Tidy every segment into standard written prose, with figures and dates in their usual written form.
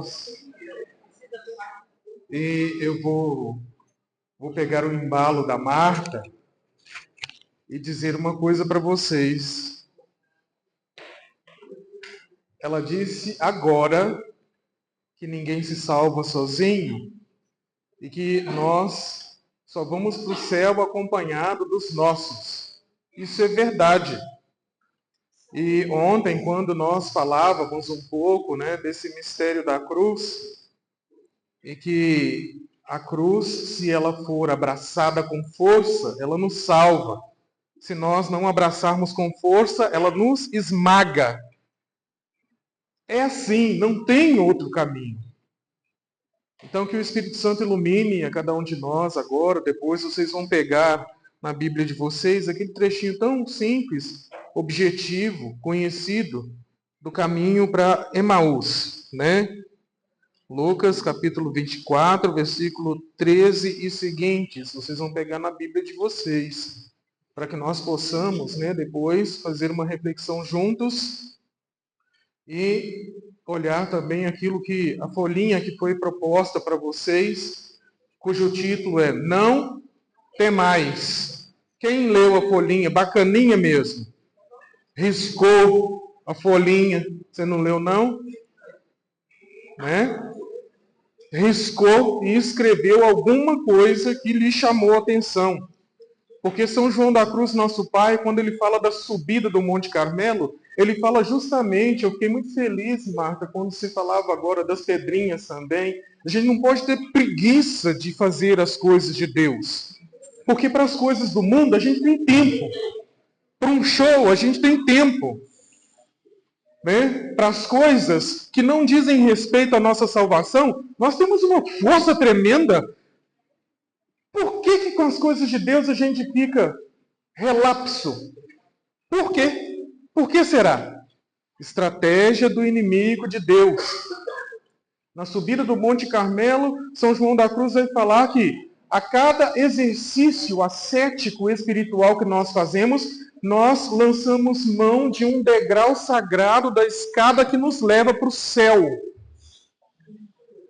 irmãos. E eu vou pegar o embalo da Marta e dizer uma coisa para vocês. Ela disse agora que ninguém se salva sozinho e que nós só vamos para o céu acompanhado dos nossos. Isso é verdade. E ontem, quando nós falávamos um pouco, desse mistério da cruz, e que a cruz, se ela for abraçada com força, ela nos salva. Se nós não abraçarmos com força, ela nos esmaga. É assim, não tem outro caminho. Então, que o Espírito Santo ilumine a cada um de nós agora. Depois vocês vão pegar na Bíblia de vocês aquele trechinho tão simples, objetivo, conhecido, do caminho para Emaús, Lucas capítulo 24, versículo 13 e seguintes. Vocês vão pegar na Bíblia de vocês, para que nós possamos, depois fazer uma reflexão juntos e olhar também aquilo que a folhinha que foi proposta para vocês, cujo título é Não Temais. Quem leu a folhinha? Bacaninha mesmo. Riscou a folhinha. Você não leu, não? Riscou e escreveu alguma coisa que lhe chamou a atenção. Porque São João da Cruz, nosso pai, quando ele fala da subida do Monte Carmelo, ele fala justamente, eu fiquei muito feliz, Marta, quando se falava agora das pedrinhas também. A gente não pode ter preguiça de fazer as coisas de Deus. Porque para as coisas do mundo a gente tem tempo. Para um show a gente tem tempo. Para as coisas que não dizem respeito à nossa salvação, nós temos uma força tremenda. Por que com as coisas de Deus a gente fica relapso? Por quê? Por que será? Estratégia do inimigo de Deus. Na subida do Monte Carmelo, São João da Cruz vai falar que a cada exercício ascético espiritual que nós fazemos, nós lançamos mão de um degrau sagrado da escada que nos leva para o céu.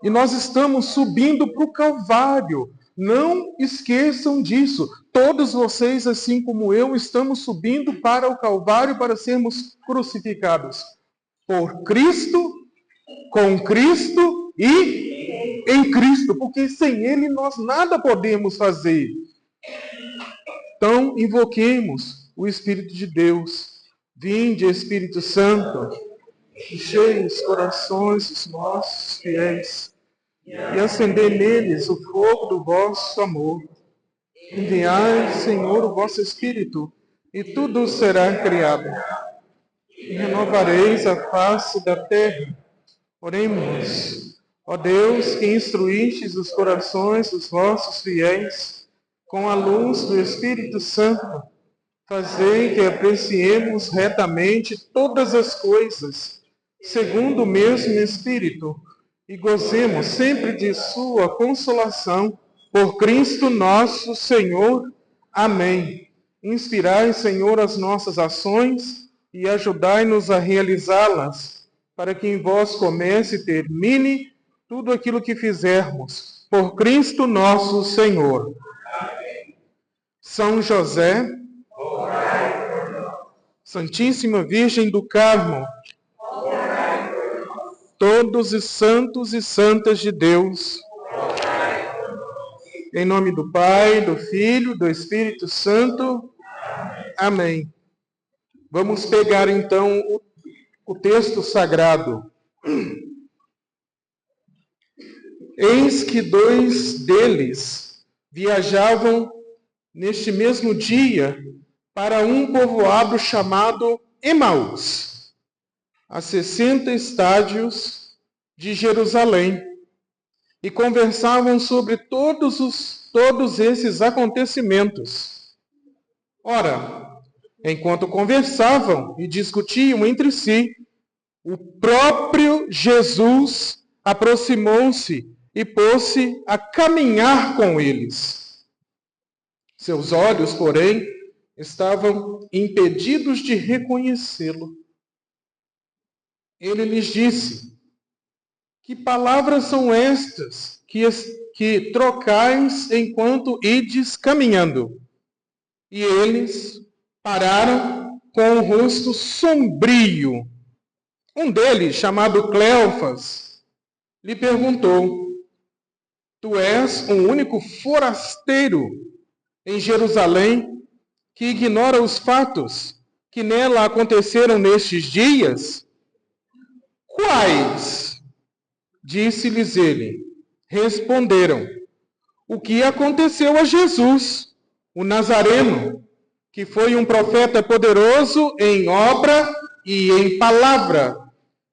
E nós estamos subindo para o Calvário. Não esqueçam disso. Todos vocês, assim como eu, estamos subindo para o Calvário para sermos crucificados. Por Cristo, com Cristo e em Cristo. Porque sem Ele nós nada podemos fazer. Então, invoquemos o Espírito de Deus. Vinde, Espírito Santo, enchei os corações dos nossos fiéis e acendei neles o fogo do vosso amor. Enviai, Senhor, o vosso Espírito, e tudo será criado. E renovareis a face da terra. Oremos. Ó Deus, que instruístes os corações dos vossos fiéis com a luz do Espírito Santo, fazei que apreciemos retamente todas as coisas, segundo o mesmo Espírito, e gozemos sempre de sua consolação, por Cristo nosso Senhor. Amém. Inspirai, Senhor, as nossas ações e ajudai-nos a realizá-las, para que em vós comece e termine tudo aquilo que fizermos, por Cristo nosso Senhor. Amém. São José, Santíssima Virgem do Carmo, todos os santos e santas de Deus, em nome do Pai, do Filho, do Espírito Santo. Amém. Vamos pegar então o texto sagrado. Eis que 2 deles viajavam neste mesmo dia para um povoado chamado Emaús, a 60 estádios de Jerusalém, e conversavam sobre todos esses acontecimentos. Ora, enquanto conversavam e discutiam entre si, o próprio Jesus aproximou-se e pôs-se a caminhar com eles. Seus olhos, porém, estavam impedidos de reconhecê-lo. Ele lhes disse: Que palavras são estas que trocais enquanto ides caminhando? E eles pararam com o rosto sombrio. Um deles, chamado Cleofas, lhe perguntou: Tu és o único forasteiro em Jerusalém que ignora os fatos que nela aconteceram nestes dias? Quais? Disse-lhes ele. Responderam: O que aconteceu a Jesus, o Nazareno, que foi um profeta poderoso em obra e em palavra,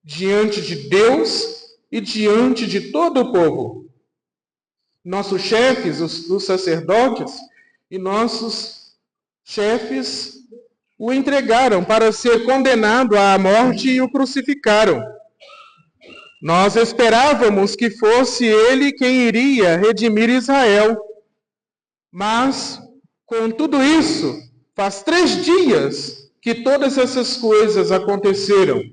diante de Deus e diante de todo o povo. Nossos chefes, os sacerdotes e nossos chefes o entregaram para ser condenado à morte e o crucificaram. Nós esperávamos que fosse ele quem iria redimir Israel. Mas, com tudo isso, faz 3 dias que todas essas coisas aconteceram.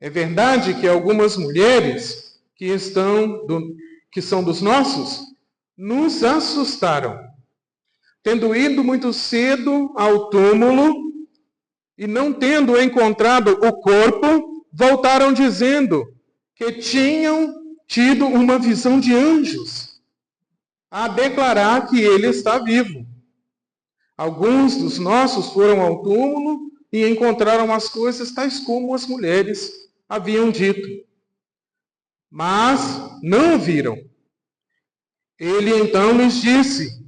É verdade que algumas mulheres que são dos nossos, nos assustaram. Tendo ido muito cedo ao túmulo e não tendo encontrado o corpo, voltaram dizendo que tinham tido uma visão de anjos, a declarar que ele está vivo. Alguns dos nossos foram ao túmulo e encontraram as coisas tais como as mulheres haviam dito, mas não o viram. Ele então lhes disse: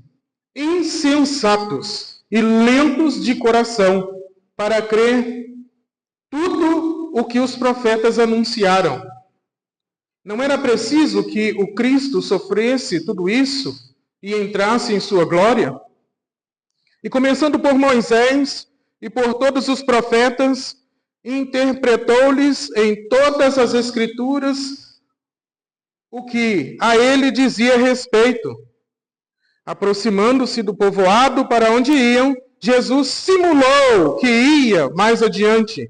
insensatos e lentos de coração, para crer tudo o que os profetas anunciaram. Não era preciso que o Cristo sofresse tudo isso e entrasse em sua glória? E começando por Moisés e por todos os profetas, interpretou-lhes em todas as Escrituras o que a ele dizia respeito. Aproximando-se do povoado para onde iam, Jesus simulou que ia mais adiante.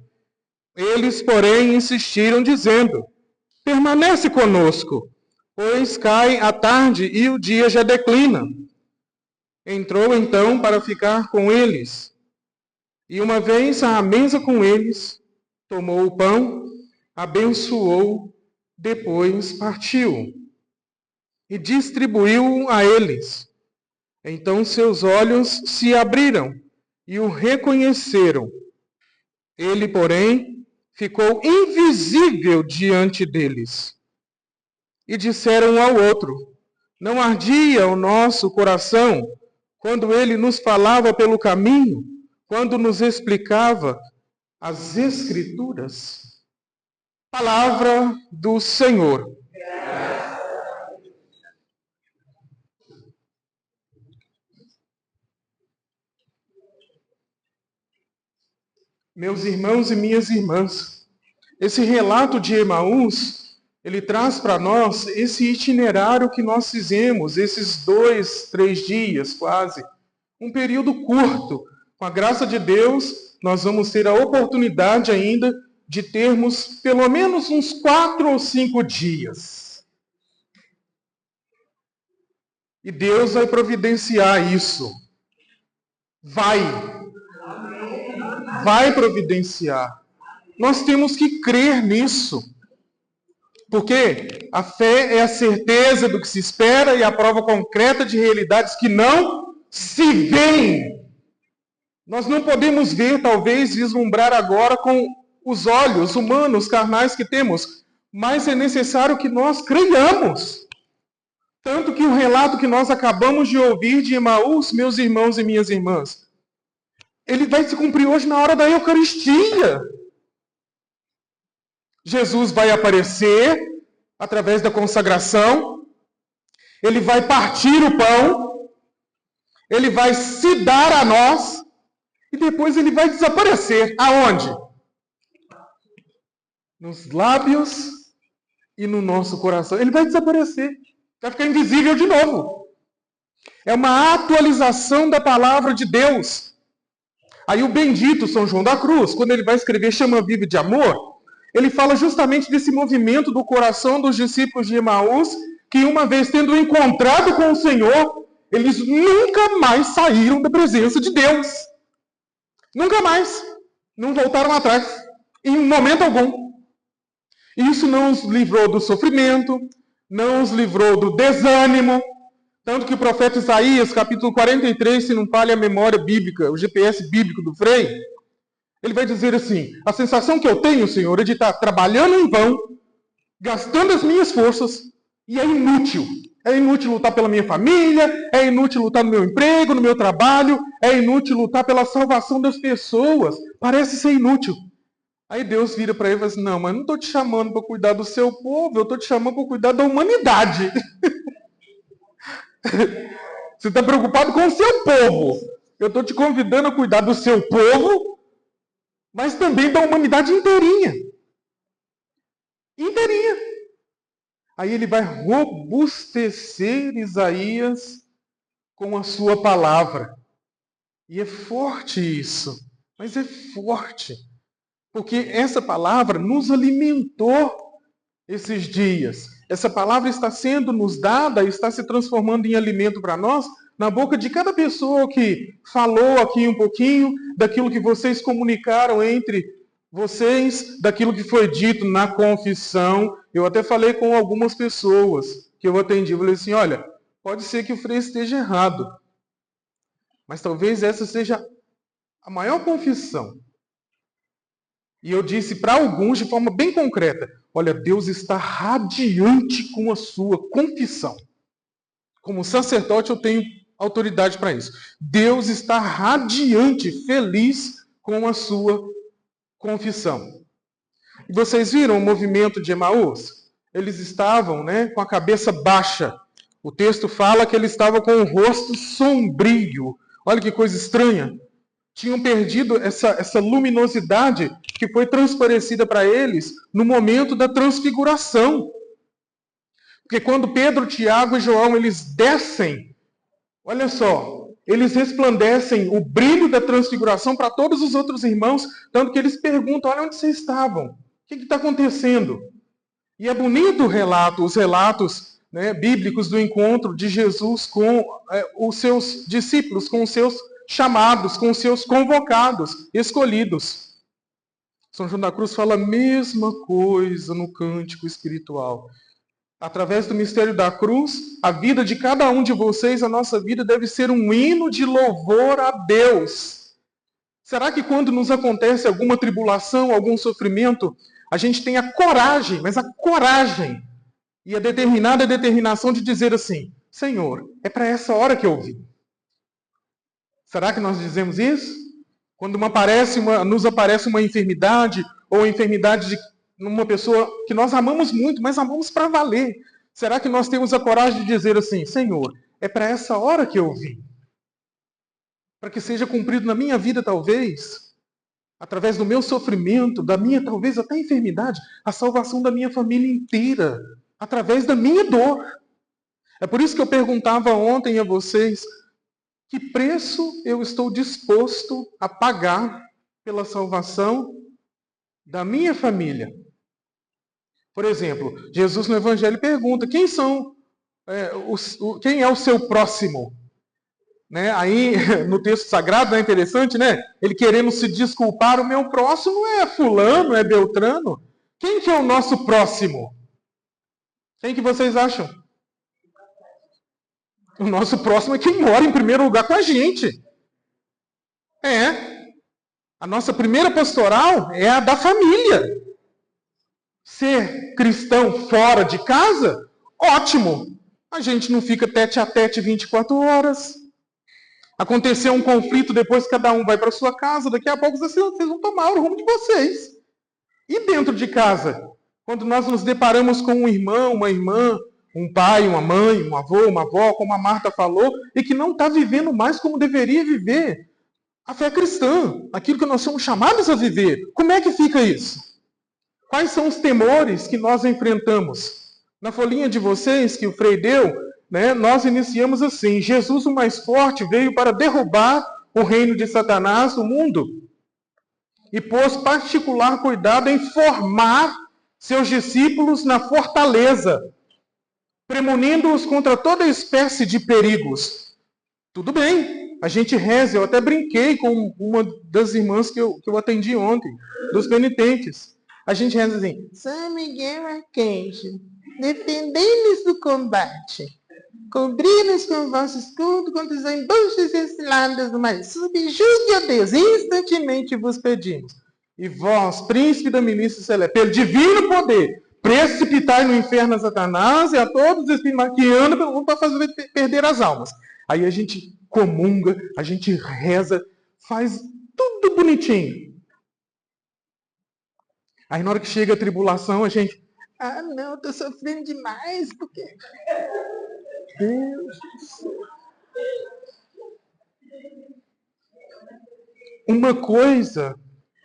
Eles, porém, insistiram, dizendo: permanece conosco, pois cai a tarde e o dia já declina. Entrou então para ficar com eles. E uma vez à mesa com eles, tomou o pão, abençoou, depois partiu e distribuiu a eles. Então seus olhos se abriram e o reconheceram. Ele, porém, ficou invisível diante deles. E disseram um ao outro: não ardia o nosso coração quando ele nos falava pelo caminho, quando nos explicava as Escrituras? Palavra do Senhor. Meus irmãos e minhas irmãs, esse relato de Emaús, ele traz para nós esse itinerário que nós fizemos, esses 2, 3 dias quase, um período curto. Com a graça de Deus, nós vamos ter a oportunidade ainda de termos pelo menos uns 4 ou 5 dias. E Deus vai providenciar isso. Vai providenciar. Nós temos que crer nisso. Porque a fé é a certeza do que se espera e a prova concreta de realidades que não se veem. Nós não podemos ver, talvez, vislumbrar agora com os olhos humanos, carnais que temos, mas é necessário que nós creiamos. Tanto que o relato que nós acabamos de ouvir de Emaús, meus irmãos e minhas irmãs, ele vai se cumprir hoje na hora da Eucaristia. Jesus vai aparecer através da consagração, ele vai partir o pão, ele vai se dar a nós, e depois ele vai desaparecer. Aonde? Nos lábios e no nosso coração. Ele vai desaparecer. Vai ficar invisível de novo. É uma atualização da palavra de Deus. Aí o bendito São João da Cruz, quando ele vai escrever Chama Viva de Amor, ele fala justamente desse movimento do coração dos discípulos de Emaús, que uma vez tendo encontrado com o Senhor, eles nunca mais saíram da presença de Deus. Nunca mais. Não voltaram atrás. Em momento algum. Isso não os livrou do sofrimento, não os livrou do desânimo. Tanto que o profeta Isaías, capítulo 43, se não falha a memória bíblica, o GPS bíblico do Frei, ele vai dizer assim: a sensação que eu tenho, Senhor, é de estar trabalhando em vão, gastando as minhas forças, e é inútil. É inútil lutar pela minha família, é inútil lutar no meu emprego, no meu trabalho, é inútil lutar pela salvação das pessoas. Parece ser inútil. Aí Deus vira para ele e fala assim: não, mas não estou te chamando para cuidar do seu povo, eu estou te chamando para cuidar da humanidade. Você está preocupado com o seu povo. Eu estou te convidando a cuidar do seu povo, mas também da humanidade inteirinha. Inteirinha. Aí ele vai robustecer Isaías com a sua palavra. E é forte isso. Mas é forte. Porque essa palavra nos alimentou esses dias. Essa palavra está sendo nos dada, está se transformando em alimento para nós, na boca de cada pessoa que falou aqui um pouquinho daquilo que vocês comunicaram entre vocês, daquilo que foi dito na confissão. Eu até falei com algumas pessoas que eu atendi. Eu falei assim: olha, pode ser que o Frei esteja errado, mas talvez essa seja a maior confissão. E eu disse para alguns de forma bem concreta: olha, Deus está radiante com a sua confissão. Como sacerdote eu tenho autoridade para isso. Deus está radiante, feliz com a sua confissão. E vocês viram o movimento de Emaús? Eles estavam, com a cabeça baixa. O texto fala que eles estavam com o rosto sombrio. Olha que coisa estranha. Tinham perdido essa luminosidade que foi transparecida para eles no momento da transfiguração. Porque quando Pedro, Tiago e João, eles descem, olha só, eles resplandecem o brilho da transfiguração para todos os outros irmãos, tanto que eles perguntam: olha, onde vocês estavam? O que está acontecendo? E é bonito o relato, os relatos bíblicos do encontro de Jesus com os seus discípulos, com os seus chamados, com os seus convocados, escolhidos. São João da Cruz fala a mesma coisa no cântico espiritual. Através do mistério da cruz, a vida de cada um de vocês, a nossa vida deve ser um hino de louvor a Deus. Será que quando nos acontece alguma tribulação, algum sofrimento, a gente tem a coragem, mas a coragem e a determinada determinação de dizer assim: Senhor, é para essa hora que eu vim. Será que nós dizemos isso? Quando nos aparece uma enfermidade, ou a enfermidade de uma pessoa que nós amamos muito, mas amamos para valer. Será que nós temos a coragem de dizer assim: Senhor, é para essa hora que eu vim? Para que seja cumprido na minha vida, talvez, através do meu sofrimento, da minha, talvez até enfermidade, a salvação da minha família inteira, através da minha dor. É por isso que eu perguntava ontem a vocês: que preço eu estou disposto a pagar pela salvação da minha família? Por exemplo, Jesus no Evangelho pergunta: quem é o seu próximo? Aí, no texto sagrado, é interessante, ele querendo se desculpar: o meu próximo é fulano, é Beltrano. Quem que é o nosso próximo? Quem que vocês acham? O nosso próximo é quem mora em primeiro lugar com a gente. A nossa primeira pastoral é a da família. Ser cristão fora de casa, ótimo. A gente não fica tete a tete 24 horas. Aconteceu um conflito, depois cada um vai para sua casa, daqui a pouco vocês vão tomar o rumo de vocês. E dentro de casa? Quando nós nos deparamos com um irmão, uma irmã, um pai, uma mãe, um avô, uma avó, como a Marta falou, e que não está vivendo mais como deveria viver a fé cristã, aquilo que nós somos chamados a viver. Como é que fica isso? Quais são os temores que nós enfrentamos? Na folhinha de vocês que o Frei deu, nós iniciamos assim: Jesus, o mais forte, veio para derrubar o reino de Satanás, o mundo. e pôs particular cuidado em formar seus discípulos na fortaleza, premunindo-os contra toda espécie de perigos. Tudo bem, a gente reza. Eu até brinquei com uma das irmãs que eu atendi ontem, dos penitentes. A gente reza assim: São Miguel Arcanjo, defendei-nos do combate, cobri-nos com o vosso escudo contra os embustes e as ciladas do mal. Subjugue a Deus, instantemente vos pedimos. E vós, príncipe da milícia celeste, pelo divino poder, precipitai no inferno a Satanás e a todos os espíritos que andam para fazer perder as almas. Aí a gente comunga, a gente reza, faz tudo bonitinho. Aí na hora que chega a tribulação, a gente... Ah, não, eu tô sofrendo demais, porque... Deus do céu. Uma coisa,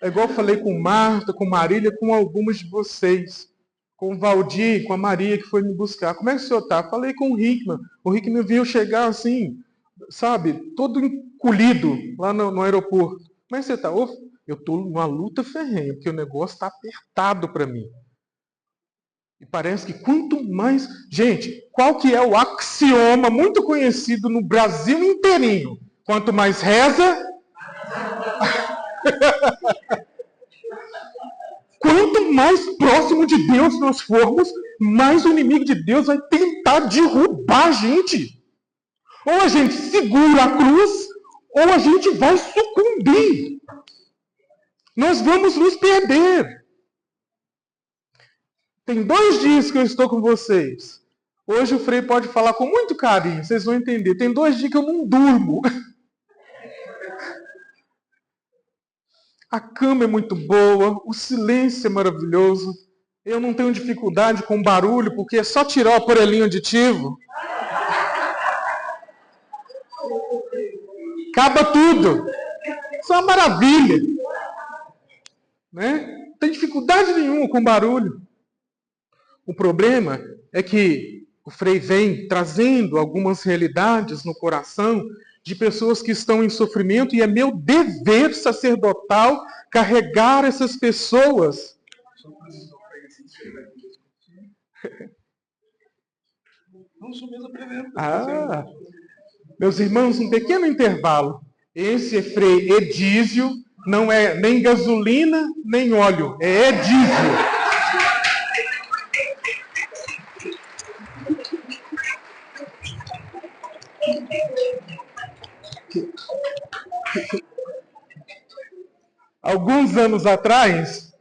é igual eu falei com Marta, com Marília, com algumas de vocês. Com o Valdir, com a Maria que foi me buscar. Como é que o senhor está? Falei com o Rickman. O Rickman viu chegar assim, sabe, todo encolhido lá no aeroporto. Como é que você está? Eu estou numa luta ferrenha, porque o negócio está apertado para mim. E parece que quanto mais... Gente, qual que é o axioma muito conhecido no Brasil inteirinho? Quanto mais reza... Quanto mais próximo de Deus nós formos, mais o inimigo de Deus vai tentar derrubar a gente. Ou a gente segura a cruz, ou a gente vai sucumbir. Nós vamos nos perder. Tem 2 dias que eu estou com vocês. Hoje o Frei pode falar com muito carinho, vocês vão entender. Tem 2 dias que eu não durmo. A cama é muito boa, o silêncio é maravilhoso. Eu não tenho dificuldade com barulho, porque é só tirar o aparelhinho aditivo. Acaba tudo. Isso é uma maravilha. Né? Não tem dificuldade nenhuma com barulho. O problema é que o Frei vem trazendo algumas realidades no coração de pessoas que estão em sofrimento, e é meu dever sacerdotal carregar essas pessoas. Meus irmãos, um pequeno intervalo. Esse é Frei Edísio, não é nem gasolina, nem óleo, é Edísio. Alguns anos atrás,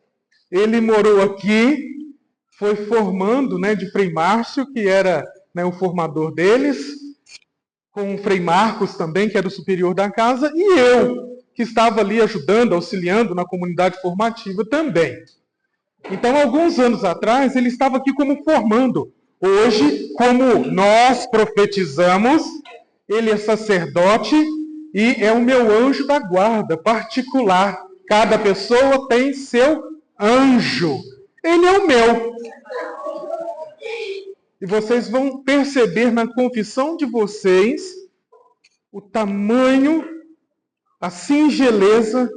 ele morou aqui, foi formando, né, de Frei Márcio, que era, né, o formador deles, com o Frei Marcos também, que era o superior da casa, e eu, que estava ali ajudando, auxiliando na comunidade formativa também. Então, alguns anos atrás, ele estava aqui como formando. Hoje, como nós profetizamos, ele é sacerdote e é o meu anjo da guarda particular. Cada pessoa tem seu anjo. Ele é o meu. E vocês vão perceber na confissão de vocês o tamanho, a singeleza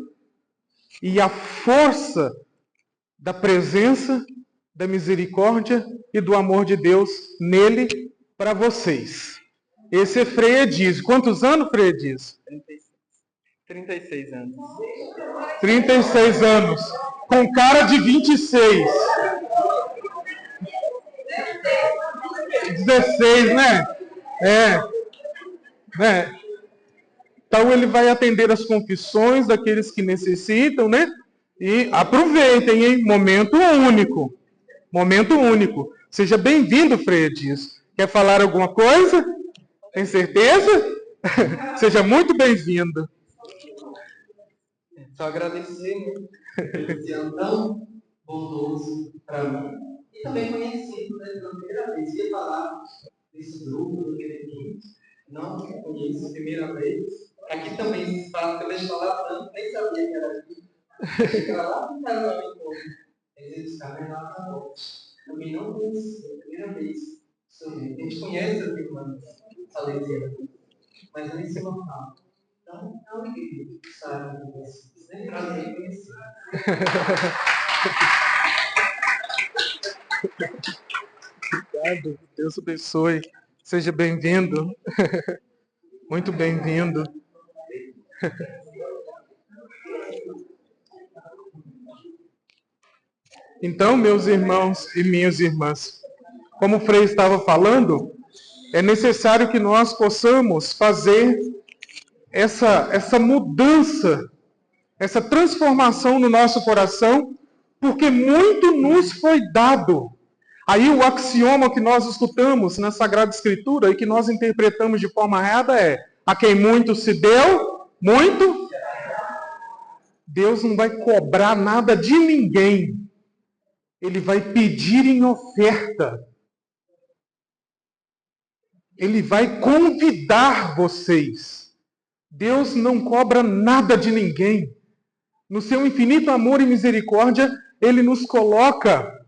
e a força da presença, da misericórdia e do amor de Deus nele para vocês. Esse é Frei Edísio. Quantos anos, Frei Edísio? 36 anos. 36 anos. Com cara de 26. 16, né? Né? Então ele vai atender as confissões daqueles que necessitam, né? E aproveitem, hein? Momento único. Momento único. Seja bem-vindo, Frei Edísio. Quer falar alguma coisa? Tem certeza? Seja muito bem-vindo. Só agradecer, né, esse ano tão bondoso para mim. E também conhecido, né, pela primeira vez. Ia falar desse grupo do Perequim. Não conheço a primeira vez. Aqui também se fala que eu deixo falar tanto, nem sabia que era aqui. Chegar lá no canal, eles estavam lá na morte. Também não conhecia, a primeira vez. A gente conhece as irmãs salesianas, mas nem se local. Não, querido, sabe? Nem prazer conhecer. Obrigado, Deus abençoe. Seja bem-vindo. Muito bem-vindo. Então, meus irmãos e minhas irmãs, como o Frei estava falando, é necessário que nós possamos fazer essa mudança, essa transformação no nosso coração, porque muito nos foi dado. Aí o axioma que nós escutamos na Sagrada Escritura e que nós interpretamos de forma errada é: a quem muito se deu, muito. Deus não vai cobrar nada de ninguém. Ele vai pedir em oferta. Ele vai convidar vocês. Deus não cobra nada de ninguém. No seu infinito amor e misericórdia, Ele nos coloca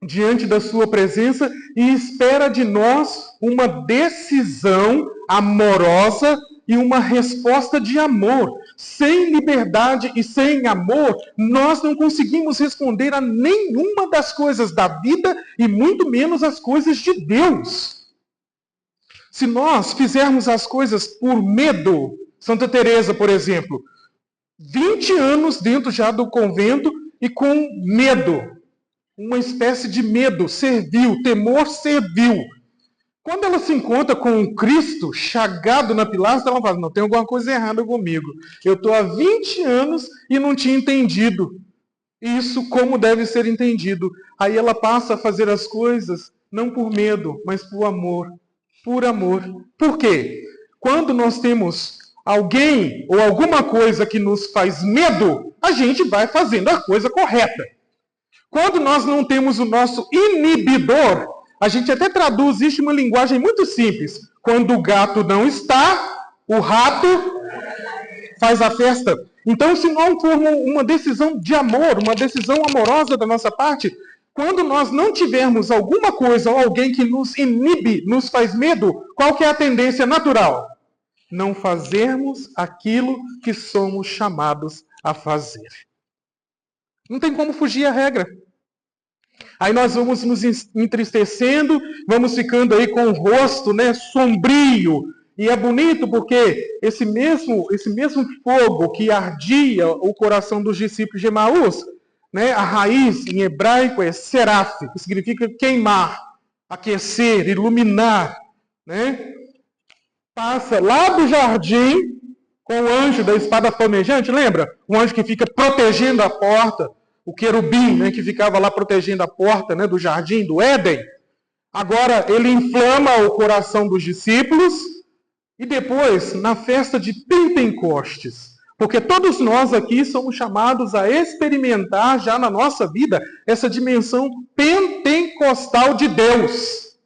diante da sua presença e espera de nós uma decisão amorosa e uma resposta de amor. Sem liberdade e sem amor, nós não conseguimos responder a nenhuma das coisas da vida e muito menos as coisas de Deus. Se nós fizermos as coisas por medo, Santa Teresa, por exemplo, 20 anos dentro já do convento e com medo, uma espécie de medo servil, temor servil. Quando ela se encontra com um Cristo chagado na pilastra, ela fala: não, tem alguma coisa errada comigo. Eu estou há 20 anos e não tinha entendido isso como deve ser entendido. Aí ela passa a fazer as coisas não por medo, mas por amor. Por amor. Por quê? Quando nós temos alguém ou alguma coisa que nos faz medo, a gente vai fazendo a coisa correta. Quando nós não temos o nosso inibidor, a gente até traduz isso em uma linguagem muito simples. Quando o gato não está, o rato faz a festa. Então, se não for uma decisão de amor, uma decisão amorosa da nossa parte, quando nós não tivermos alguma coisa ou alguém que nos inibe, nos faz medo, qual que é a tendência natural? Não fazermos aquilo que somos chamados a fazer. Não tem como fugir à regra. Aí nós vamos nos entristecendo, vamos ficando aí com o rosto, sombrio. E é bonito porque esse mesmo fogo que ardia o coração dos discípulos de Emaús, a raiz em hebraico é seraf, que significa queimar, aquecer, iluminar. Passa lá do jardim com o anjo da espada flamejante, lembra? O anjo que fica protegendo a porta. O querubim, que ficava lá protegendo a porta do jardim do Éden. Agora ele inflama o coração dos discípulos e depois, na festa de Pentecostes, porque todos nós aqui somos chamados a experimentar já na nossa vida essa dimensão pentecostal de Deus.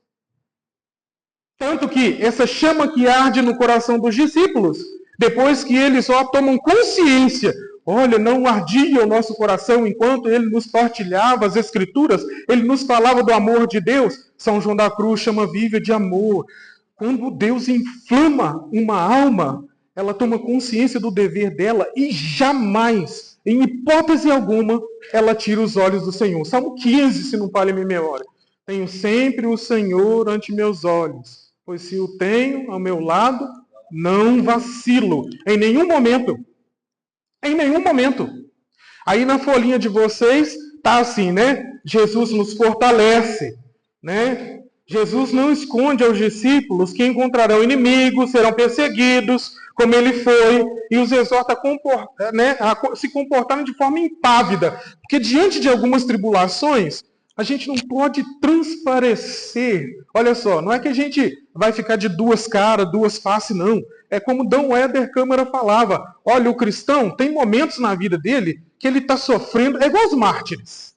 Tanto que essa chama que arde no coração dos discípulos, depois que eles tomam consciência, olha, não ardia o nosso coração enquanto ele nos partilhava as Escrituras, ele nos falava do amor de Deus. São João da Cruz chama viva de amor. Quando Deus inflama uma alma, ela toma consciência do dever dela e jamais, em hipótese alguma, ela tira os olhos do Senhor. Salmo 15, se não falha a minha memória. Tenho sempre o Senhor ante meus olhos, pois se o tenho ao meu lado, não vacilo em nenhum momento. Em nenhum momento. Aí na folhinha de vocês está assim, Jesus nos fortalece, Jesus não esconde aos discípulos que encontrarão inimigos, serão perseguidos, como ele foi, e os exorta a se comportarem de forma impávida. Porque diante de algumas tribulações, a gente não pode transparecer. Olha só, não é que a gente vai ficar de duas caras, duas faces, não. É como Dom Éder Câmara falava. Olha, o cristão tem momentos na vida dele que ele está sofrendo, é igual os mártires.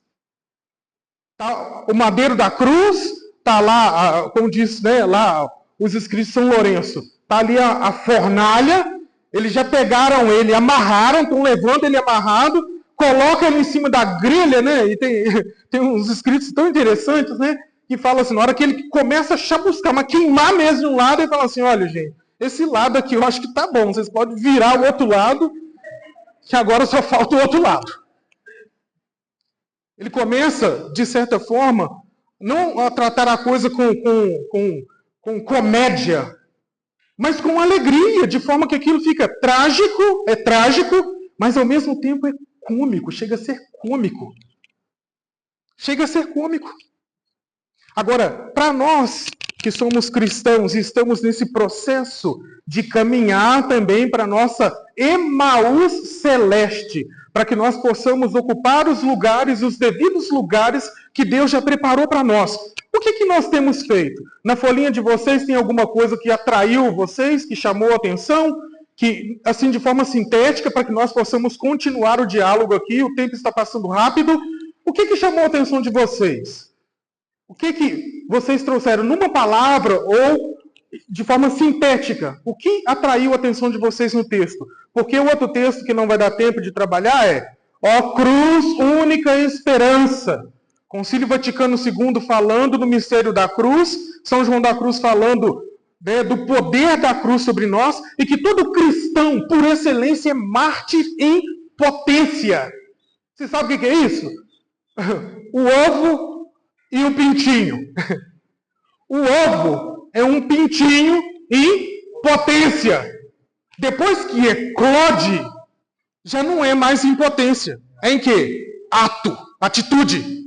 Tá, o madeiro da cruz, está lá, como diz lá os escritos de São Lourenço, está ali a fornalha, eles já pegaram ele, amarraram, estão levando ele amarrado, colocam ele em cima da grelha, e tem uns escritos tão interessantes, que falam assim, na hora que ele começa a chamuscar, mas queimar mesmo de um lado, ele fala assim, olha, gente, Esse lado aqui eu acho que tá bom. Vocês podem virar o outro lado, que agora só falta o outro lado. Ele começa, de certa forma, não a tratar a coisa com comédia, mas com alegria, de forma que aquilo fica trágico, mas ao mesmo tempo é cômico, chega a ser cômico. Chega a ser cômico. Agora, para nós que somos cristãos e estamos nesse processo de caminhar também para a nossa Emaús celeste, para que nós possamos ocupar os lugares, os devidos lugares que Deus já preparou para nós. O que nós temos feito? Na folhinha de vocês tem alguma coisa que atraiu vocês, que chamou a atenção, que assim de forma sintética, para que nós possamos continuar o diálogo aqui, o tempo está passando rápido. O que chamou a atenção de vocês? O que vocês trouxeram numa palavra ou de forma sintética? O que atraiu a atenção de vocês no texto? Porque o outro texto que não vai dar tempo de trabalhar é: ó cruz, única esperança. Concílio Vaticano II falando do mistério da cruz, São João da Cruz falando do poder da cruz sobre nós, e que todo cristão, por excelência, é mártir em potência. Você sabe o que é isso? O ovo e o pintinho. O ovo é um pintinho em potência. Depois que eclode, já não é mais em potência. É em quê? Ato, atitude.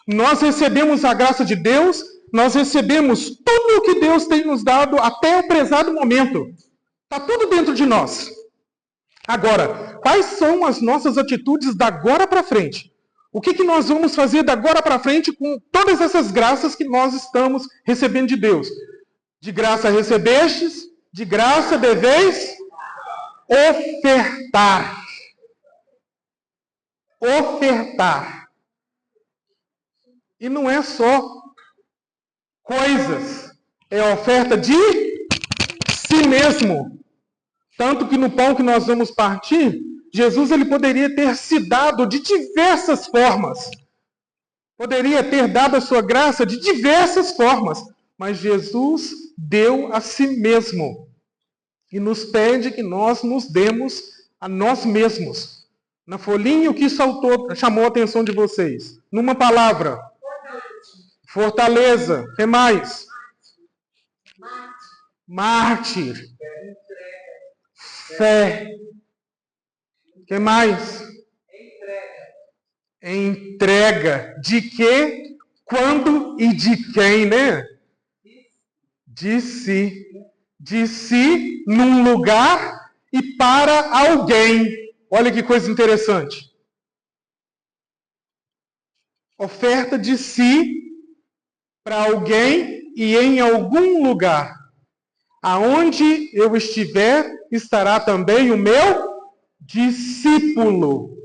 Nós recebemos a graça de Deus, nós recebemos tudo o que Deus tem nos dado até o prezado momento. Está tudo dentro de nós. Agora, quais são as nossas atitudes da agora para frente? O que nós vamos fazer da agora para frente com todas essas graças que nós estamos recebendo de Deus? De graça recebestes, de graça deveis ofertar. Ofertar. E não é só coisas, é oferta de si mesmo. Tanto que no pão que nós vamos partir, Jesus ele poderia ter se dado de diversas formas. Poderia ter dado a sua graça de diversas formas. Mas Jesus deu a si mesmo. E nos pede que nós nos demos a nós mesmos. Na folhinha, o que chamou a atenção de vocês? Numa palavra. Fortaleza. O que mais? Mártir. Fé. O que mais? Entrega. De quê? Quando e de quem, né? De si. De si num lugar e para alguém. Olha que coisa interessante. Oferta de si para alguém e em algum lugar. Aonde eu estiver, estará também o meu discípulo.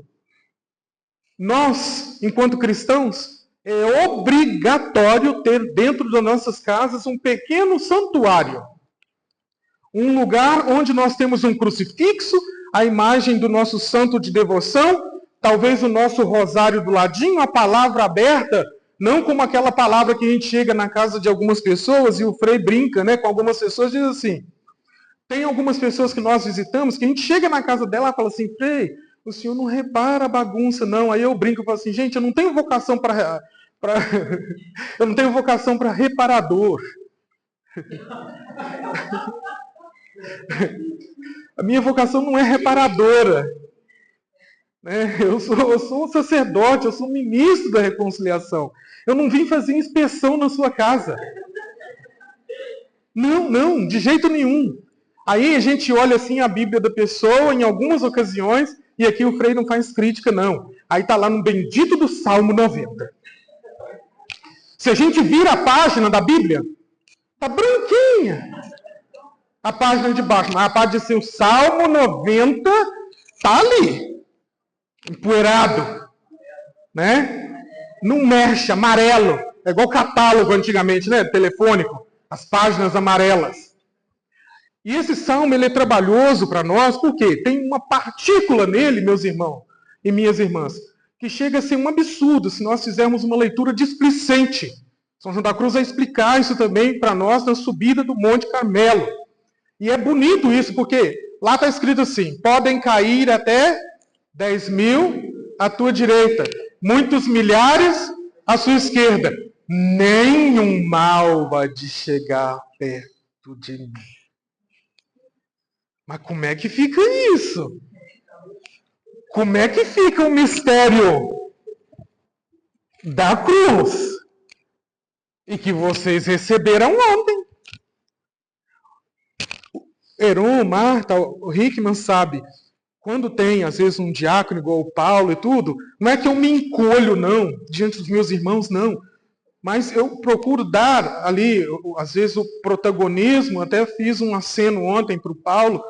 Nós, enquanto cristãos, é obrigatório ter dentro das nossas casas um pequeno santuário. Um lugar onde nós temos um crucifixo, a imagem do nosso santo de devoção, talvez o nosso rosário do ladinho, a palavra aberta, não como aquela palavra que a gente chega na casa de algumas pessoas e o Frei brinca, né, com algumas pessoas, diz assim, tem algumas pessoas que nós visitamos, que a gente chega na casa dela e fala assim, Frei, o senhor não repara a bagunça, não. Aí eu brinco e falo assim, gente, eu não tenho vocação para eu não tenho vocação para reparador. A minha vocação não é reparadora. Eu sou um sacerdote, eu sou um ministro da reconciliação. Eu não vim fazer inspeção na sua casa. Não, de jeito nenhum. Aí a gente olha assim a Bíblia da pessoa em algumas ocasiões, e aqui o Frei não faz crítica, não. Aí está lá no bendito do Salmo 90. Se a gente vira a página da Bíblia, está branquinha a página de baixo. Mas a página de o Salmo 90 está ali, empoeirado. Né? Não mexe, amarelo. É igual catálogo antigamente, né? Telefônico. As páginas amarelas. E esse salmo ele é trabalhoso para nós, porque tem uma partícula nele, meus irmãos e minhas irmãs, que chega a ser um absurdo se nós fizermos uma leitura displicente. São João da Cruz vai explicar isso também para nós na subida do Monte Carmelo. E é bonito isso, porque lá está escrito assim: podem cair até 10.000 à tua direita, muitos milhares à sua esquerda. Nenhum mal vai te chegar perto de mim. Mas como é que fica isso? Como é que fica o mistério da cruz? E que vocês receberam ontem. Heron, Marta, o Hickman sabe, quando tem, às vezes, um diácono igual o Paulo e tudo, não é que eu me encolho, não, diante dos meus irmãos, não. Mas eu procuro dar ali, às vezes, o protagonismo. Até fiz um aceno ontem para o Paulo.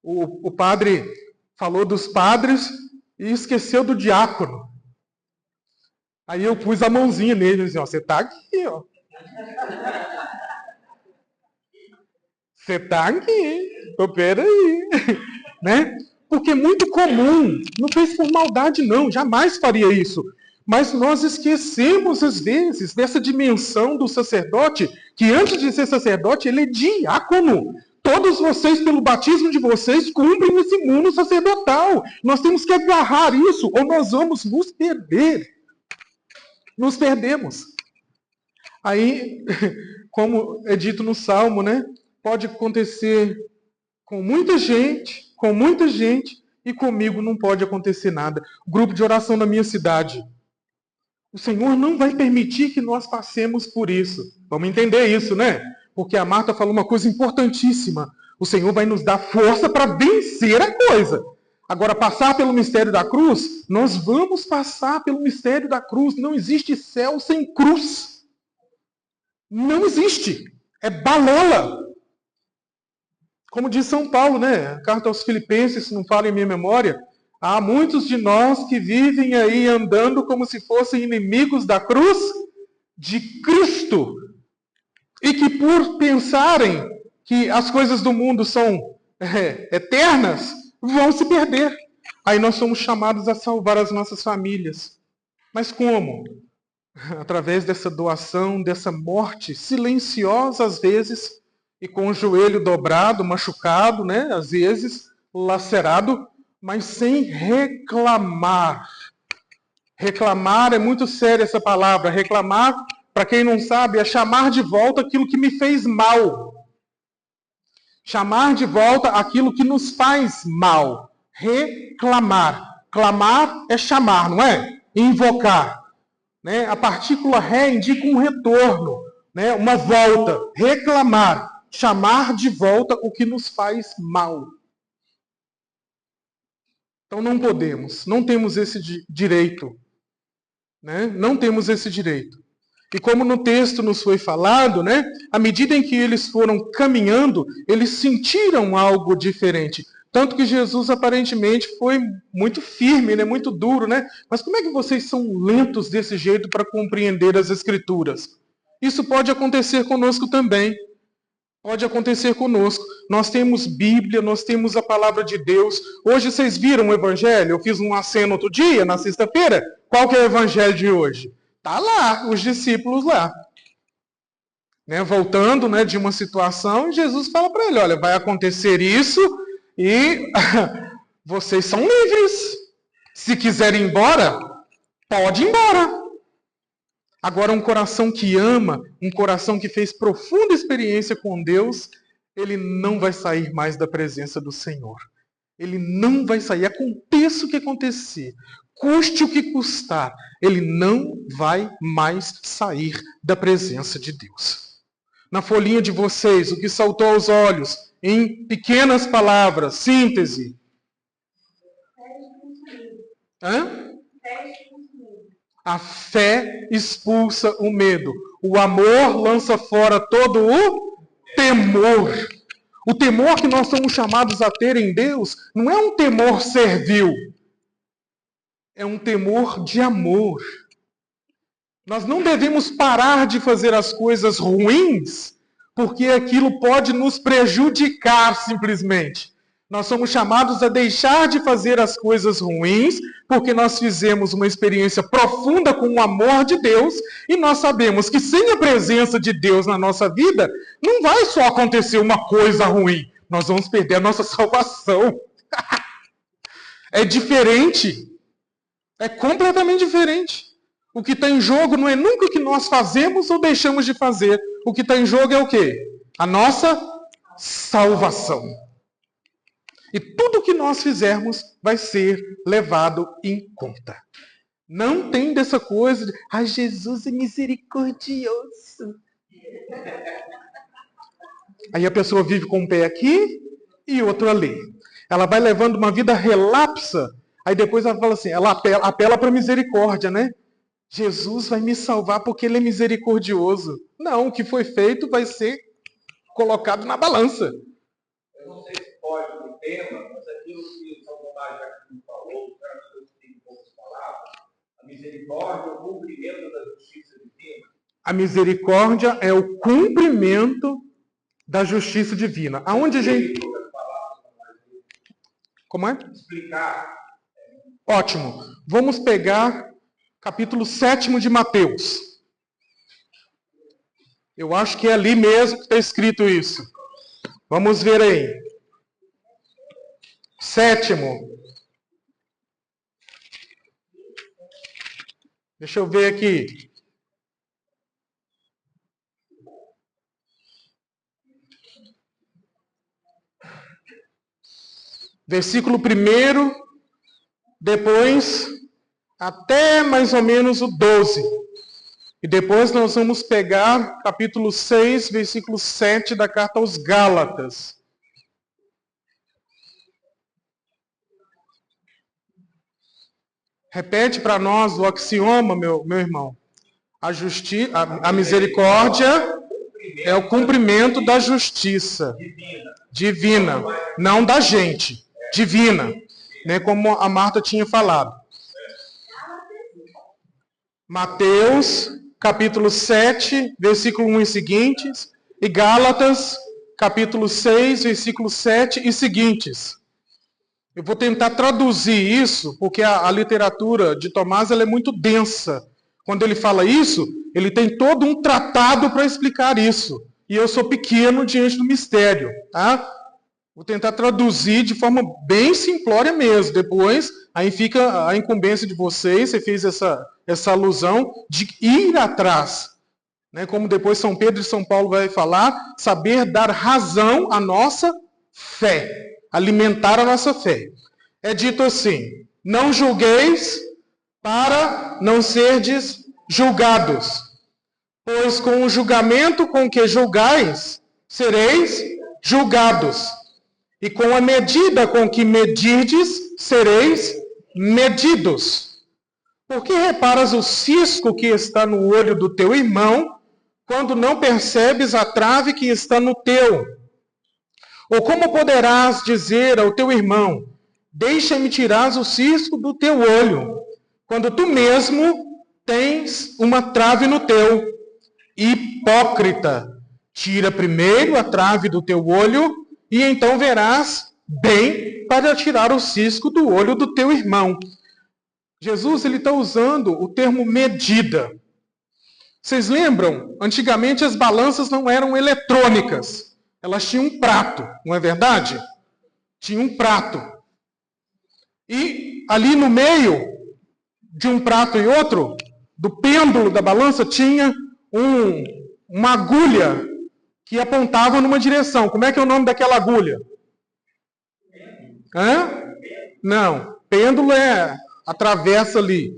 O padre falou dos padres e esqueceu do diácono. Aí eu pus a mãozinha nele e disse, ó, você está aqui, ó. Você está aqui, peraí. Né? Porque é muito comum, não fez por maldade não, jamais faria isso. Mas nós esquecemos, às vezes, dessa dimensão do sacerdote, que antes de ser sacerdote, ele é diácono. Todos vocês, pelo batismo de vocês, cumprem esse mundo sacerdotal. Nós temos que agarrar isso, ou nós vamos nos perder. Nos perdemos. Aí, como é dito no Salmo, né? Pode acontecer com muita gente, e comigo não pode acontecer nada. O grupo de oração da minha cidade. O Senhor não vai permitir que nós passemos por isso. Vamos entender isso, né? Porque a Marta falou uma coisa importantíssima. O Senhor vai nos dar força para vencer a coisa. Agora, passar pelo mistério da cruz, nós vamos passar pelo mistério da cruz. Não existe céu sem cruz. Não existe. É balela. Como diz São Paulo, né? A carta aos Filipenses, se não falo em minha memória, há muitos de nós que vivem aí andando como se fossem inimigos da cruz de Cristo. E que por pensarem que as coisas do mundo são eternas, vão se perder. Aí nós somos chamados a salvar as nossas famílias. Mas como? Através dessa doação, dessa morte silenciosa às vezes, e com o joelho dobrado, machucado, né? Às vezes lacerado, mas sem reclamar. Reclamar é muito séria essa palavra. Reclamar, para quem não sabe, é chamar de volta aquilo que me fez mal. Chamar de volta aquilo que nos faz mal. Reclamar. Clamar é chamar, não é? Invocar. Né? A partícula ré indica um retorno, né? Uma volta. Reclamar. Chamar de volta o que nos faz mal. Então não podemos, não temos esse direito. Né? Não temos esse direito. E como no texto nos foi falado, né? À medida em que eles foram caminhando, eles sentiram algo diferente. Tanto que Jesus aparentemente foi muito firme, né? Muito duro. Né? Mas como é que vocês são lentos desse jeito para compreender as Escrituras? Isso pode acontecer conosco também. Pode acontecer conosco. Nós temos Bíblia, nós temos a Palavra de Deus. Hoje vocês viram o Evangelho? Eu fiz um aceno outro dia, na sexta-feira. Qual que é o Evangelho de hoje? Está lá, os discípulos lá. Né, voltando, né, de uma situação, Jesus fala para ele, olha, vai acontecer isso e vocês são livres. Se quiserem ir embora, pode ir embora. Agora, um coração que ama, um coração que fez profunda experiência com Deus, ele não vai sair mais da presença do Senhor. Ele não vai sair. Aconteça o que acontecer, custe o que custar, ele não vai mais sair da presença de Deus. Na folhinha de vocês, o que saltou aos olhos, em pequenas palavras, síntese. A fé expulsa o medo. O amor lança fora todo o temor. O temor que nós somos chamados a ter em Deus não é um temor servil. É um temor de amor. Nós não devemos parar de fazer as coisas ruins, porque aquilo pode nos prejudicar simplesmente. Nós somos chamados a deixar de fazer as coisas ruins, porque nós fizemos uma experiência profunda com o amor de Deus, e nós sabemos que sem a presença de Deus na nossa vida, não vai só acontecer uma coisa ruim, nós vamos perder a nossa salvação. É diferente. É completamente diferente. O que está em jogo não é nunca o que nós fazemos ou deixamos de fazer. O que está em jogo é o quê? A nossa salvação. E tudo que nós fizermos vai ser levado em conta. Não tem dessa coisa de, Jesus é misericordioso. Aí a pessoa vive com um pé aqui e outro ali. Ela vai levando uma vida relapsa. Aí depois ela fala assim, ela apela para a misericórdia, né? Jesus vai me salvar porque ele é misericordioso. Não, o que foi feito vai ser colocado na balança. Eu não sei se pode no tema, mas aquilo que São Tomás já falou, para as pessoas que têm poucas palavras, a misericórdia é o cumprimento da justiça divina. A misericórdia é o cumprimento da justiça divina. Aonde a gente... Como é? Explicar. Ótimo. Vamos pegar capítulo 7 de Mateus. Eu acho que é ali mesmo que está escrito isso. Vamos ver aí. 7. Deixa eu ver aqui. Versículo 1, depois até mais ou menos o 12. E depois nós vamos pegar capítulo 6, versículo 7 da carta aos Gálatas. Repete para nós o axioma, meu irmão. A misericórdia é o cumprimento da justiça divina, não da gente, divina, né, como a Marta tinha falado. Mateus, capítulo 7, versículo 1 e seguintes, e Gálatas, capítulo 6, versículo 7 e seguintes. Eu vou tentar traduzir isso, porque a literatura de Tomás ela é muito densa. Quando ele fala isso, ele tem todo um tratado para explicar isso. E eu sou pequeno diante do mistério, tá? Vou tentar traduzir de forma bem simplória mesmo. Depois, aí fica a incumbência de vocês, você fez essa alusão, de ir atrás. Né? Como depois São Pedro e São Paulo vai falar, saber dar razão à nossa fé. Alimentar a nossa fé. É dito assim, não julgueis para não serdes julgados. Pois com o julgamento com que julgais, sereis julgados. E com a medida com que medirdes, sereis medidos. Por que reparas o cisco que está no olho do teu irmão, quando não percebes a trave que está no teu? Ou como poderás dizer ao teu irmão, deixa-me tirar o cisco do teu olho, quando tu mesmo tens uma trave no teu? Hipócrita, tira primeiro a trave do teu olho, e então verás bem para tirar o cisco do olho do teu irmão. Jesus ele está usando o termo medida. Vocês lembram? Antigamente as balanças não eram eletrônicas. Elas tinham um prato, não é verdade? Tinha um prato. E ali no meio de um prato e outro, do pêndulo da balança, tinha uma agulha que apontava numa direção. Como é que é o nome daquela agulha? Hã? Não. Pêndulo é a travessa ali.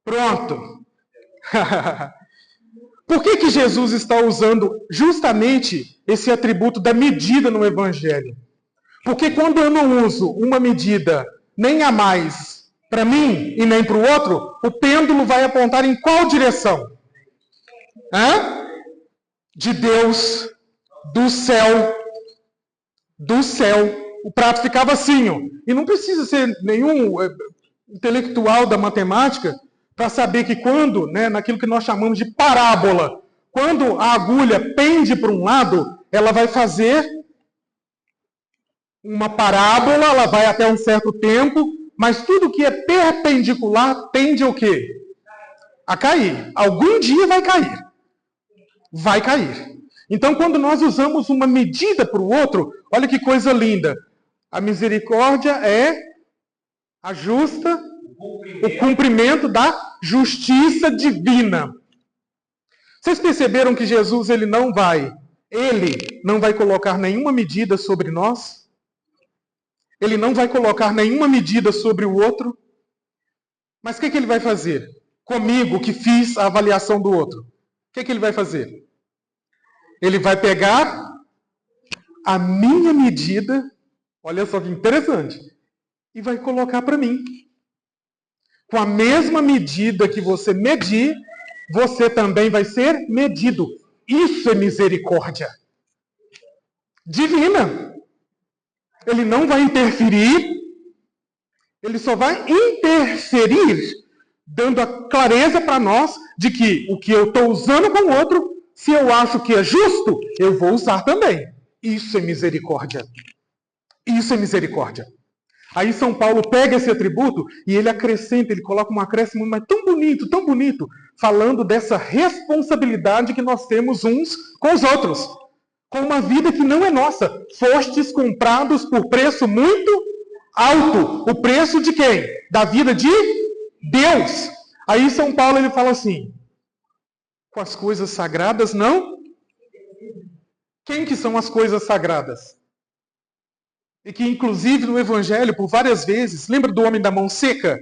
Pronto. Por que Jesus está usando justamente esse atributo da medida no Evangelho? Porque quando eu não uso uma medida nem a mais para mim e nem para o outro, o pêndulo vai apontar em qual direção? Hã? De Deus, do céu. Do céu. O prato ficava assim, ó. E não precisa ser nenhum intelectual da matemática para saber que quando, né, naquilo que nós chamamos de parábola, quando a agulha pende para um lado, ela vai fazer uma parábola, ela vai até um certo tempo, mas tudo que é perpendicular tende ao quê? A cair. Algum dia vai cair. Vai cair. Então, quando nós usamos uma medida para o outro, olha que coisa linda. A misericórdia é a justa, o cumprimento da justiça divina. Vocês perceberam que Jesus ele não vai colocar nenhuma medida sobre nós? Ele não vai colocar nenhuma medida sobre o outro? Mas o que ele vai fazer? Comigo, que fiz a avaliação do outro. O que ele vai fazer? Ele vai pegar a minha medida, olha só que interessante, e vai colocar para mim. Com a mesma medida que você medir, você também vai ser medido. Isso é misericórdia divina. Ele não vai interferir, ele só vai interferir, dando a clareza para nós de que o que eu estou usando com o outro, se eu acho que é justo, eu vou usar também. Isso é misericórdia. Isso é misericórdia. Aí São Paulo pega esse atributo e ele acrescenta, ele coloca um acréscimo, mas tão bonito, falando dessa responsabilidade que nós temos uns com os outros. Com uma vida que não é nossa. Fostes comprados por preço muito alto. O preço de quem? Da vida de Deus. Aí São Paulo ele fala assim, com as coisas sagradas não? Quem que são as coisas sagradas? E que inclusive no Evangelho, por várias vezes, lembra do homem da mão seca?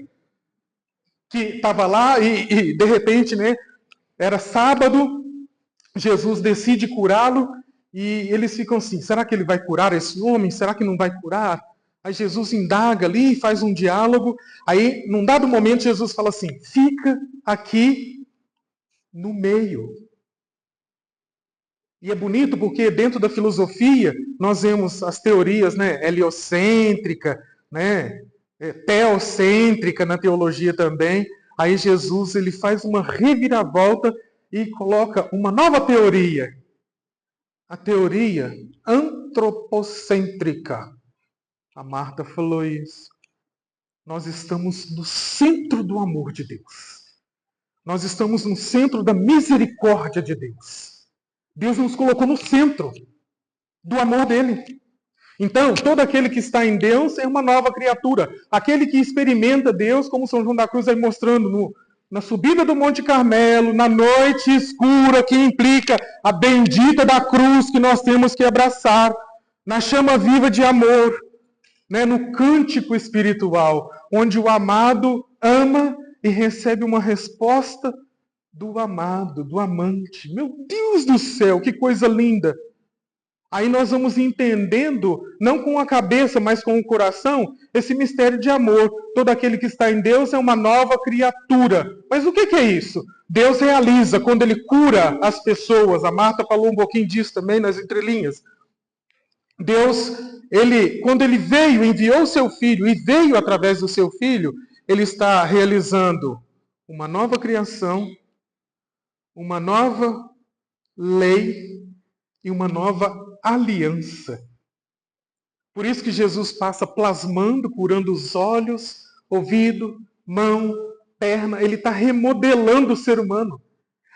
Que estava lá e de repente, né, era sábado, Jesus decide curá-lo e eles ficam assim, será que ele vai curar esse homem? Será que não vai curar? Aí Jesus indaga ali, faz um diálogo, aí num dado momento Jesus fala assim, fica aqui no meio. E é bonito porque dentro da filosofia nós vemos as teorias, né, heliocêntrica, né, teocêntrica na teologia também. Aí Jesus ele faz uma reviravolta e coloca uma nova teoria. A teoria antropocêntrica. A Marta falou isso. Nós estamos no centro do amor de Deus. Nós estamos no centro da misericórdia de Deus. Deus nos colocou no centro do amor dele. Então, todo aquele que está em Deus é uma nova criatura. Aquele que experimenta Deus, como São João da Cruz vai mostrando na subida do Monte Carmelo, na noite escura, que implica a bendita da cruz que nós temos que abraçar, na chama viva de amor, né, no cântico espiritual, onde o amado ama e recebe uma resposta do amado, do amante. Meu Deus do céu, que coisa linda! Aí nós vamos entendendo, não com a cabeça, mas com o coração, esse mistério de amor. Todo aquele que está em Deus é uma nova criatura. Mas o que é isso? Deus realiza quando Ele cura as pessoas. A Marta falou um pouquinho disso também nas entrelinhas. Deus, quando Ele veio, enviou o Seu Filho, e veio através do Seu Filho, Ele está realizando uma nova criação, uma nova lei e uma nova aliança. Por isso que Jesus passa plasmando, curando os olhos, ouvido, mão, perna. Ele está remodelando o ser humano.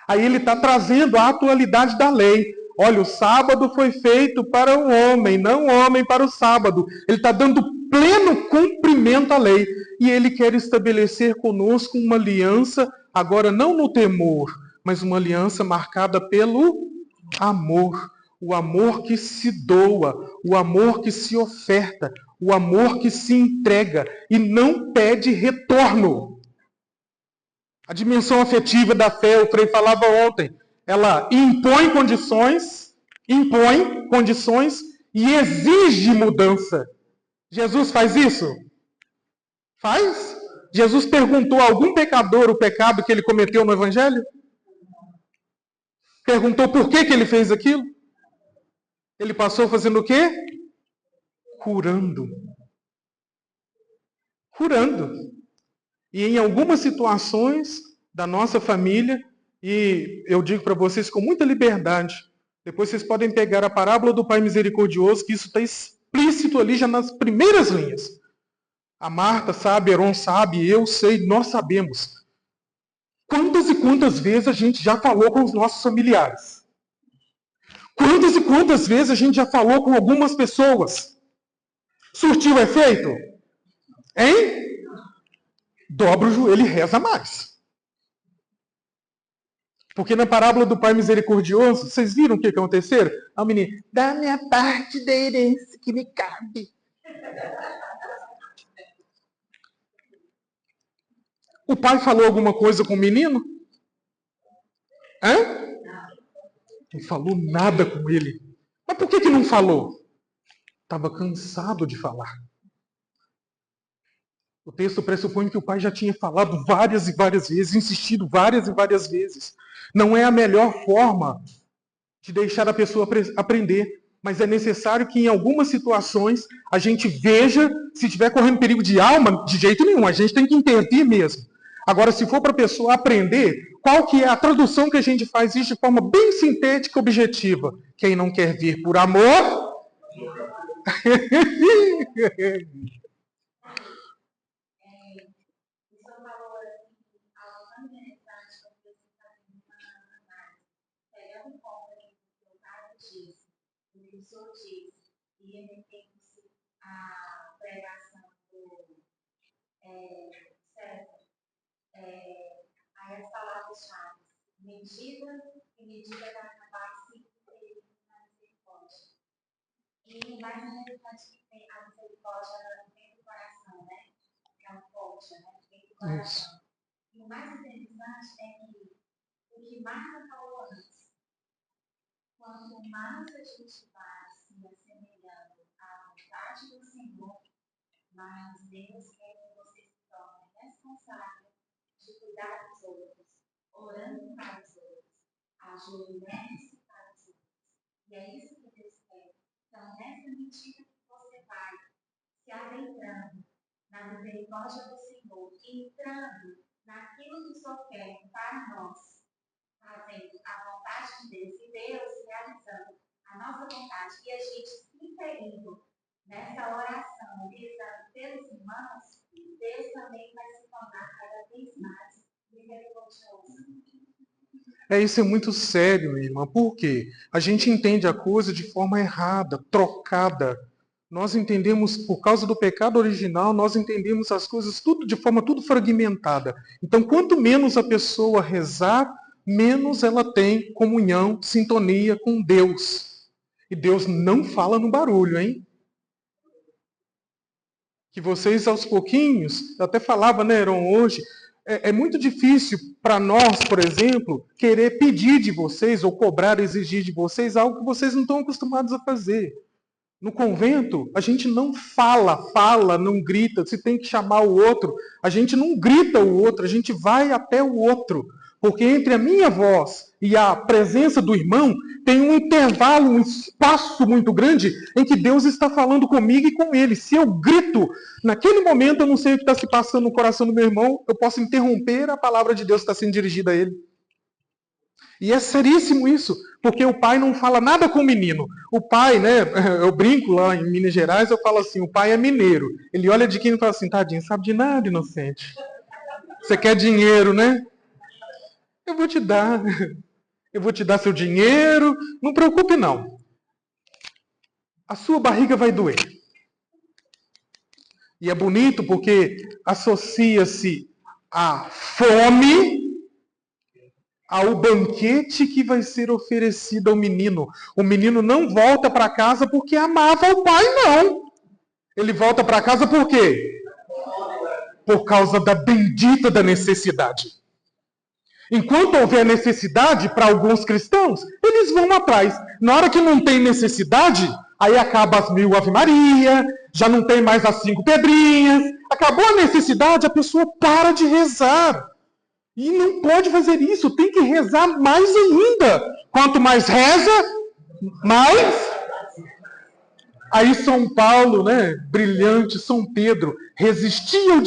Aí ele está trazendo a atualidade da lei. Olha, o sábado foi feito para o homem, não o homem para o sábado. Ele está dando pleno cumprimento à lei. E ele quer estabelecer conosco uma aliança, agora não no temor, mas uma aliança marcada pelo amor. O amor que se doa, o amor que se oferta, o amor que se entrega e não pede retorno. A dimensão afetiva da fé, o Frei falava ontem, ela impõe condições e exige mudança. Jesus faz isso? Faz? Jesus perguntou a algum pecador o pecado que ele cometeu no Evangelho? Perguntou por que ele fez aquilo? Ele passou fazendo o quê? Curando. Curando. E em algumas situações da nossa família, e eu digo para vocês com muita liberdade, depois vocês podem pegar a parábola do Pai Misericordioso, que isso está explícito ali já nas primeiras linhas. A Marta sabe, Heron sabe, eu sei, nós sabemos. Quantas e quantas vezes a gente já falou com os nossos familiares? Quantas e quantas vezes a gente já falou com algumas pessoas? Surtiu efeito? Hein? Dobra o joelho e reza mais. Porque na parábola do Pai Misericordioso, vocês viram o que aconteceu? A menina, dá minha parte da herança que me cabe. O pai falou alguma coisa com o menino? Hã? Não falou nada com ele. Mas por que não falou? Estava cansado de falar. O texto pressupõe que o pai já tinha falado várias e várias vezes, insistido várias e várias vezes. Não é a melhor forma de deixar a pessoa aprender, mas é necessário que em algumas situações a gente veja se estiver correndo perigo de alma, de jeito nenhum, a gente tem que intervir mesmo. Agora, se for para a pessoa aprender, qual que é a tradução que a gente faz isso de forma bem sintética e objetiva? Quem não quer vir por amor... E remetendo-se à pregação do César, aí as palavras-chave, medida e medida para acabar-se na misericórdia. E mais interessante que a misericórdia vem do coração, né? É um forte, né? Vem do coração. E o mais interessante é que o que Marta falou antes, quanto mais a gente vai se assemelhando à vontade do Senhor, mas Deus quer que você se torne responsável de cuidar dos outros, orando para os outros, ajoelhando-se para os outros. E é isso que Deus quer. Então, nessa medida que você vai se adentrando na misericórdia do Senhor, entrando naquilo que o Senhor quer para nós, fazendo a vontade de Deus e Deus realizando a nossa vontade e a gente se inserindo nessa oração, rezando pelos irmãos, Deus também vai se tornar cada vez mais misericordioso. Isso é muito sério, minha irmã. Por quê? A gente entende a coisa de forma errada, trocada. Nós entendemos, por causa do pecado original, nós entendemos as coisas tudo de forma tudo fragmentada. Então, quanto menos a pessoa rezar, menos ela tem comunhão, sintonia com Deus. E Deus não fala no barulho, hein? Que vocês, aos pouquinhos, eu até falava, né, Heron, hoje, é muito difícil para nós, por exemplo, querer pedir de vocês ou cobrar, exigir de vocês algo que vocês não estão acostumados a fazer. No convento, a gente não fala, não grita. Se tem que chamar o outro, a gente não grita o outro, a gente vai até o outro. Porque entre a minha voz e a presença do irmão, tem um intervalo, um espaço muito grande em que Deus está falando comigo e com ele. Se eu grito, naquele momento eu não sei o que está se passando no coração do meu irmão, eu posso interromper a palavra de Deus que está sendo dirigida a ele. E é seríssimo isso, porque o pai não fala nada com o menino. O pai, né, eu brinco lá em Minas Gerais, eu falo assim, o pai é mineiro. Ele olha de quem e fala assim, tadinho, sabe de nada, inocente. Você quer dinheiro, né? Eu vou te dar seu dinheiro, não preocupe não. A sua barriga vai doer. E é bonito porque associa-se a fome ao banquete que vai ser oferecido ao menino. O menino não volta para casa porque amava o pai, não. Ele volta para casa por quê? Por causa da bendita da necessidade. Enquanto houver necessidade para alguns cristãos, eles vão atrás. Na hora que não tem necessidade, aí acaba as 1000 Ave Maria, já não tem mais as 5 pedrinhas. Acabou a necessidade, a pessoa para de rezar. E não pode fazer isso, tem que rezar mais ainda. Quanto mais reza, mais... Aí São Paulo, né, brilhante, São Pedro, resistia ao